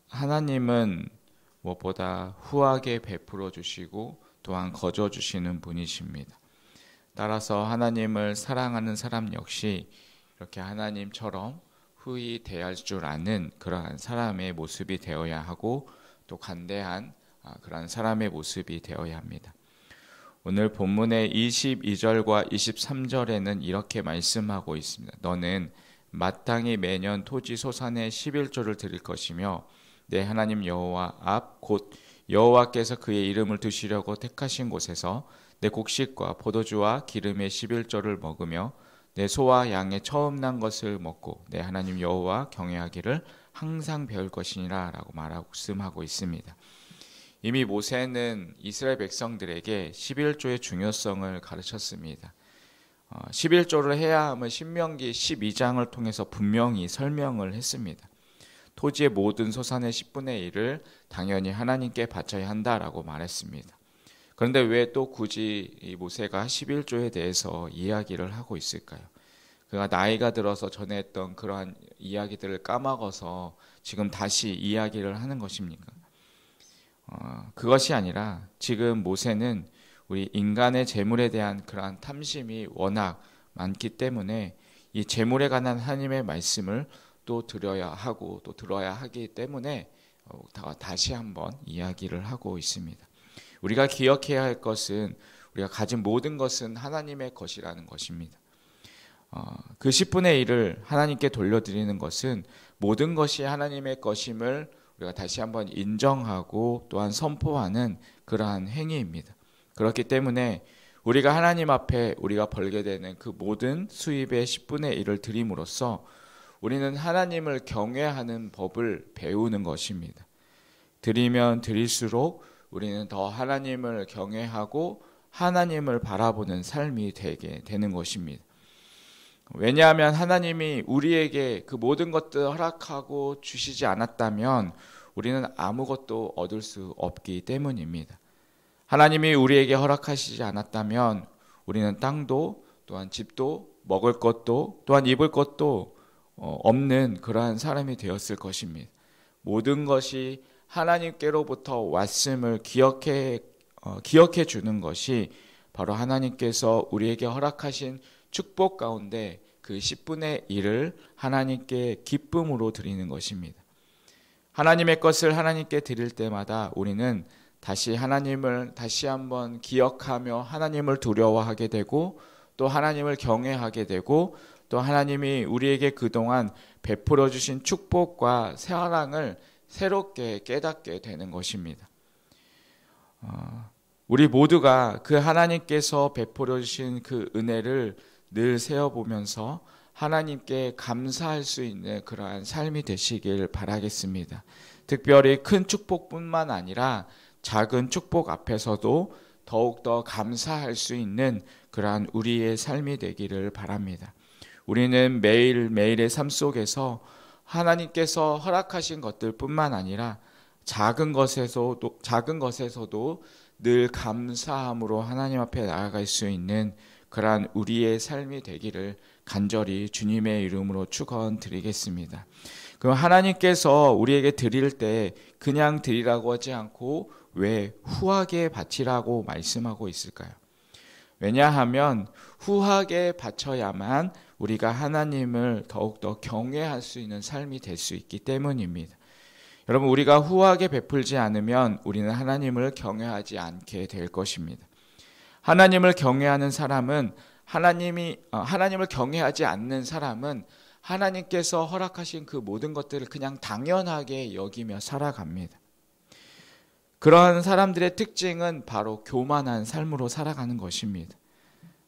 하나님은 무엇보다 후하게 베풀어 주시고 또한 거저 주시는 분이십니다. 따라서 하나님을 사랑하는 사람 역시 이렇게 하나님처럼 후히 대할 줄 아는 그러한 사람의 모습이 되어야 하고 또 관대한 그러한 사람의 모습이 되어야 합니다. 오늘 본문의 22절과 23절에는 이렇게 말씀하고 있습니다. 너는 마땅히 매년 토지 소산의 11조를 드릴 것이며 내 하나님 여호와 앞 곧 여호와께서 그의 이름을 두시려고 택하신 곳에서 내 곡식과 포도주와 기름의 11조를 먹으며 내 소와 양의 처음 난 것을 먹고 내 하나님 여호와 경외하기를 항상 배울 것이니라 라고 말씀하고 있습니다. 이미 모세는 이스라엘 백성들에게 11조의 중요성을 가르쳤습니다. 11조를 해야 함을 신명기 12장을 통해서 분명히 설명을 했습니다. 토지의 모든 소산의 10분의 1을 당연히 하나님께 바쳐야 한다라고 말했습니다. 그런데 왜 또 굳이 이 모세가 11조에 대해서 이야기를 하고 있을까요? 그가 나이가 들어서 전에 했던 그러한 이야기들을 까먹어서 지금 다시 이야기를 하는 것입니까? 그것이 아니라 지금 모세는 우리 인간의 재물에 대한 그러한 탐심이 워낙 많기 때문에 이 재물에 관한 하나님의 말씀을 또 드려야 하고 또 들어야 하기 때문에 다시 한번 이야기를 하고 있습니다. 우리가 기억해야 할 것은 우리가 가진 모든 것은 하나님의 것이라는 것입니다. 그 10분의 1을 하나님께 돌려드리는 것은 모든 것이 하나님의 것임을 우리가 다시 한번 인정하고 또한 선포하는 그러한 행위입니다. 그렇기 때문에 우리가 하나님 앞에 우리가 벌게 되는 그 모든 수입의 10분의 1을 드림으로써 우리는 하나님을 경외하는 법을 배우는 것입니다. 드리면 드릴수록 우리는 더 하나님을 경외하고 하나님을 바라보는 삶이 되게 되는 것입니다. 왜냐하면 하나님이 우리에게 그 모든 것들을 허락하고 주시지 않았다면 우리는 아무것도 얻을 수 없기 때문입니다. 하나님이 우리에게 허락하시지 않았다면 우리는 땅도 또한 집도 먹을 것도 또한 입을 것도 없는 그러한 사람이 되었을 것입니다. 모든 것이 하나님께로부터 왔음을 기억해 주는 것이 바로 하나님께서 우리에게 허락하신 축복 가운데 그 10분의 1을 하나님께 기쁨으로 드리는 것입니다. 하나님의 것을 하나님께 드릴 때마다 우리는 다시 하나님을 다시 한번 기억하며 하나님을 두려워하게 되고 또 하나님을 경외하게 되고 또 하나님이 우리에게 그동안 베풀어 주신 축복과 사랑을 새롭게 깨닫게 되는 것입니다. 우리 모두가 그 하나님께서 베풀어 주신 그 은혜를 늘 세어보면서 하나님께 감사할 수 있는 그러한 삶이 되시길 바라겠습니다. 특별히 큰 축복뿐만 아니라 작은 축복 앞에서도 더욱더 감사할 수 있는 그러한 우리의 삶이 되기를 바랍니다. 우리는 매일매일의 삶 속에서 하나님께서 허락하신 것들뿐만 아니라 작은 것에서도 늘 감사함으로 하나님 앞에 나아갈 수 있는 그러한 우리의 삶이 되기를 간절히 주님의 이름으로 축원드리겠습니다. 그럼 하나님께서 우리에게 드릴 때 그냥 드리라고 하지 않고 왜 후하게 바치라고 말씀하고 있을까요? 왜냐하면 후하게 바쳐야만 우리가 하나님을 더욱더 경외할 수 있는 삶이 될 수 있기 때문입니다. 여러분, 우리가 후하게 베풀지 않으면 우리는 하나님을 경외하지 않게 될 것입니다. 하나님을 경외하는 사람은 하나님을 경외하지 않는 사람은 하나님께서 허락하신 그 모든 것들을 그냥 당연하게 여기며 살아갑니다. 그러한 사람들의 특징은 바로 교만한 삶으로 살아가는 것입니다.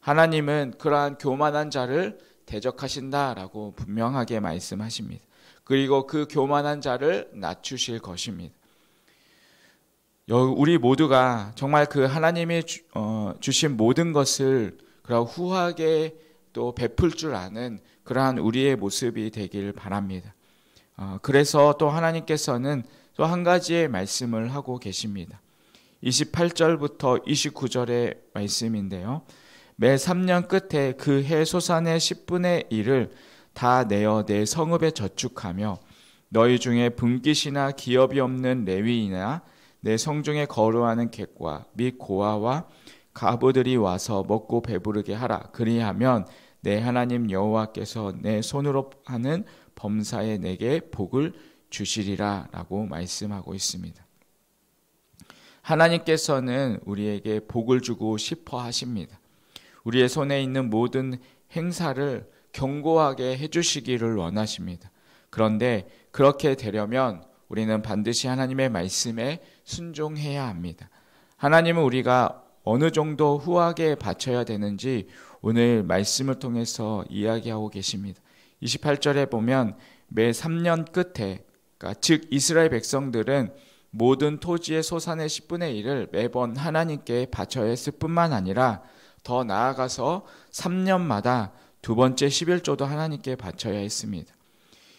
하나님은 그러한 교만한 자를 대적하신다라고 분명하게 말씀하십니다. 그리고 그 교만한 자를 낮추실 것입니다. 우리 모두가 정말 그 하나님이 주신 모든 것을 그러한 후하게 또 베풀 줄 아는 그러한 우리의 모습이 되길 바랍니다. 그래서 또 하나님께서는 또 한 가지의 말씀을 하고 계십니다. 28절부터 29절의 말씀인데요. 매 3년 끝에 그 해 소산의 10분의 1을 다 내어 내 성읍에 저축하며 너희 중에 분깃이나 기업이 없는 레위이나 내 성중에 거류하는 객과 및 고아와 가부들이 와서 먹고 배부르게 하라. 그리하면 내 하나님 여호와께서 내 손으로 하는 범사에 내게 복을 주시리라 라고 말씀하고 있습니다. 하나님께서는 우리에게 복을 주고 싶어 하십니다. 우리의 손에 있는 모든 행사를 견고하게 해주시기를 원하십니다. 그런데 그렇게 되려면 우리는 반드시 하나님의 말씀에 순종해야 합니다. 하나님은 우리가 어느 정도 후하게 바쳐야 되는지 오늘 말씀을 통해서 이야기하고 계십니다. 28절에 보면 매 3년 끝에, 그러니까 즉 이스라엘 백성들은 모든 토지의 소산의 10분의 1을 매번 하나님께 바쳐야 했을 뿐만 아니라 더 나아가서 3년마다 두 번째 11조도 하나님께 바쳐야 했습니다.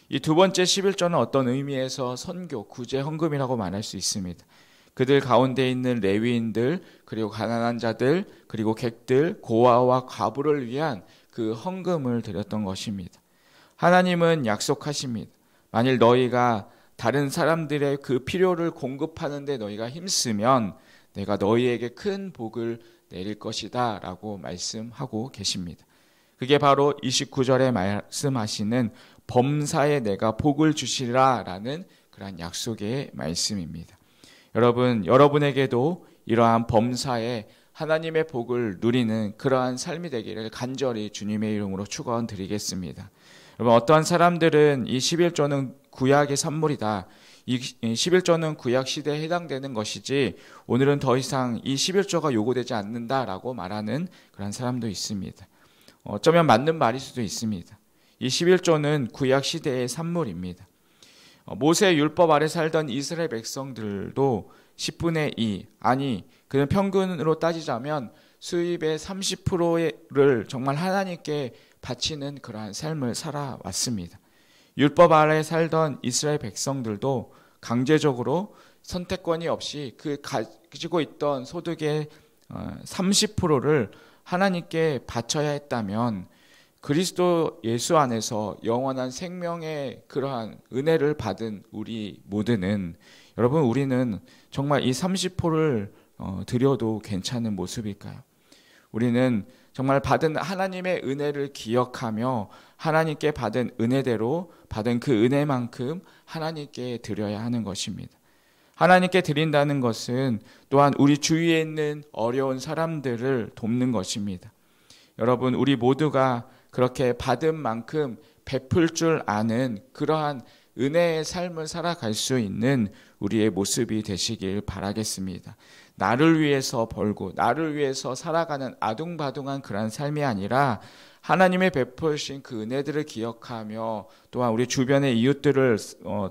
이 두 번째 11조는 어떤 의미에서 선교, 구제, 헌금이라고 말할 수 있습니다. 그들 가운데 있는 레위인들, 그리고 가난한 자들, 그리고 객들, 고아와 과부를 위한 그 헌금을 드렸던 것입니다. 하나님은 약속하십니다. 만일 너희가 다른 사람들의 그 필요를 공급하는 데 너희가 힘쓰면 내가 너희에게 큰 복을 내릴 것이다 라고 말씀하고 계십니다. 그게 바로 29절에 말씀하시는 범사에 내가 복을 주시리라 라는 그러한 약속의 말씀입니다. 여러분, 여러분에게도 이러한 범사에 하나님의 복을 누리는 그러한 삶이 되기를 간절히 주님의 이름으로 축원드리겠습니다. 여러분, 어떠한 사람들은 이 11조는 구약의 산물이다. 이 11조는 구약 시대에 해당되는 것이지 오늘은 더 이상 이 11조가 요구되지 않는다라고 말하는 그런 사람도 있습니다. 어쩌면 맞는 말일 수도 있습니다. 이 11조는 구약 시대의 산물입니다. 모세의 율법 아래 살던 이스라엘 백성들도 10분의 2, 아니 그는 평균으로 따지자면 수입의 30%를 정말 하나님께 바치는 그러한 삶을 살아왔습니다. 율법 아래 살던 이스라엘 백성들도 강제적으로 선택권이 없이 그 가지고 있던 소득의 30%를 하나님께 바쳐야 했다면 그리스도 예수 안에서 영원한 생명의 그러한 은혜를 받은 우리 모두는, 여러분, 우리는 정말 이 30%를 드려도 괜찮은 모습일까요? 우리는 정말 받은 하나님의 은혜를 기억하며 하나님께 받은 은혜대로 받은 그 은혜만큼 하나님께 드려야 하는 것입니다. 하나님께 드린다는 것은 또한 우리 주위에 있는 어려운 사람들을 돕는 것입니다. 여러분, 우리 모두가 그렇게 받은 만큼 베풀 줄 아는 그러한 은혜의 삶을 살아갈 수 있는 우리의 모습이 되시길 바라겠습니다. 나를 위해서 벌고 나를 위해서 살아가는 아둥바둥한 그런 삶이 아니라 하나님의 베푸신 그 은혜들을 기억하며 또한 우리 주변의 이웃들을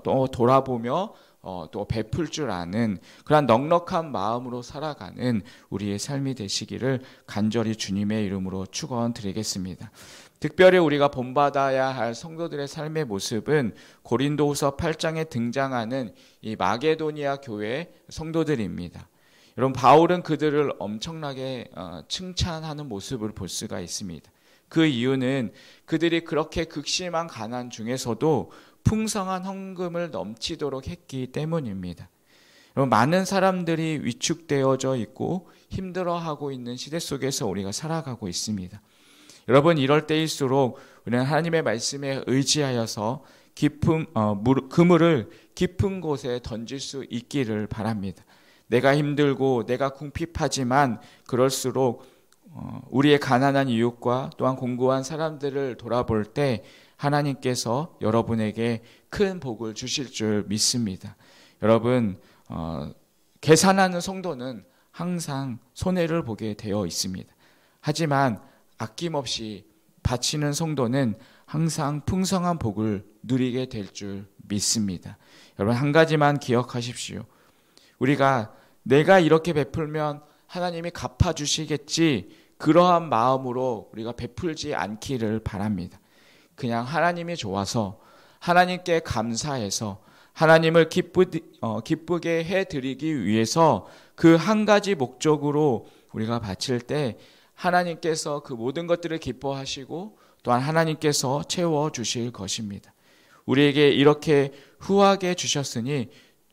또 돌아보며 또 베풀 줄 아는 그런 넉넉한 마음으로 살아가는 우리의 삶이 되시기를 간절히 주님의 이름으로 축원드리겠습니다. 특별히 우리가 본받아야 할 성도들의 삶의 모습은 고린도후서 8장에 등장하는 이 마게도니아 교회 성도들입니다. 여러분, 바울은 그들을 엄청나게 칭찬하는 모습을 볼 수가 있습니다. 그 이유는 그들이 그렇게 극심한 가난 중에서도 풍성한 헌금을 넘치도록 했기 때문입니다. 여러분, 많은 사람들이 위축되어져 있고 힘들어하고 있는 시대 속에서 우리가 살아가고 있습니다. 여러분, 이럴 때일수록 우리는 하나님의 말씀에 의지하여서 그물을 깊은 곳에 던질 수 있기를 바랍니다. 내가 힘들고 내가 궁핍하지만 그럴수록 우리의 가난한 이웃과 또한 공고한 사람들을 돌아볼 때 하나님께서 여러분에게 큰 복을 주실 줄 믿습니다. 여러분, 계산하는 성도는 항상 손해를 보게 되어 있습니다. 하지만 아낌없이 바치는 성도는 항상 풍성한 복을 누리게 될 줄 믿습니다. 여러분, 한 가지만 기억하십시오. 내가 이렇게 베풀면 하나님이 갚아주시겠지, 그러한 마음으로 우리가 베풀지 않기를 바랍니다. 그냥 하나님이 좋아서 하나님께 감사해서 하나님을 기쁘게 해드리기 위해서 그 한 가지 목적으로 우리가 바칠 때 하나님께서 그 모든 것들을 기뻐하시고 또한 하나님께서 채워주실 것입니다. 우리에게 이렇게 후하게 주셨으니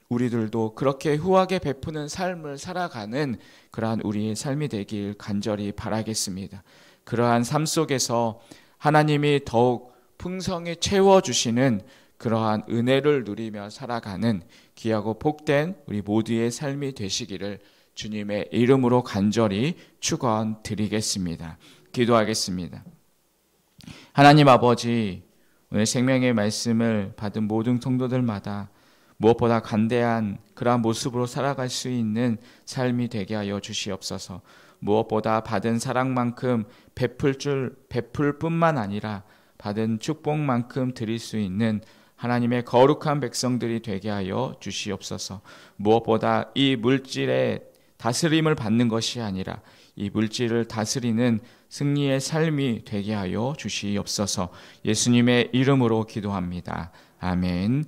우리들도 그렇게 후하게 베푸는 삶을 살아가는 그러한 우리의 삶이 되길 간절히 바라겠습니다. 그러한 삶 속에서 하나님이 더욱 풍성히 채워주시는 그러한 은혜를 누리며 살아가는 귀하고 복된 우리 모두의 삶이 되시기를 주님의 이름으로 간절히 축원드리겠습니다. 기도하겠습니다. 하나님 아버지, 오늘 생명의 말씀을 받은 모든 성도들마다 무엇보다 간대한 그러한 모습으로 살아갈 수 있는 삶이 되게 하여 주시옵소서. 무엇보다 받은 사랑만큼 베풀 뿐만 아니라 받은 축복만큼 드릴 수 있는 하나님의 거룩한 백성들이 되게 하여 주시옵소서. 무엇보다 이 물질의 다스림을 받는 것이 아니라 이 물질을 다스리는 승리의 삶이 되게 하여 주시옵소서. 예수님의 이름으로 기도합니다. 아멘.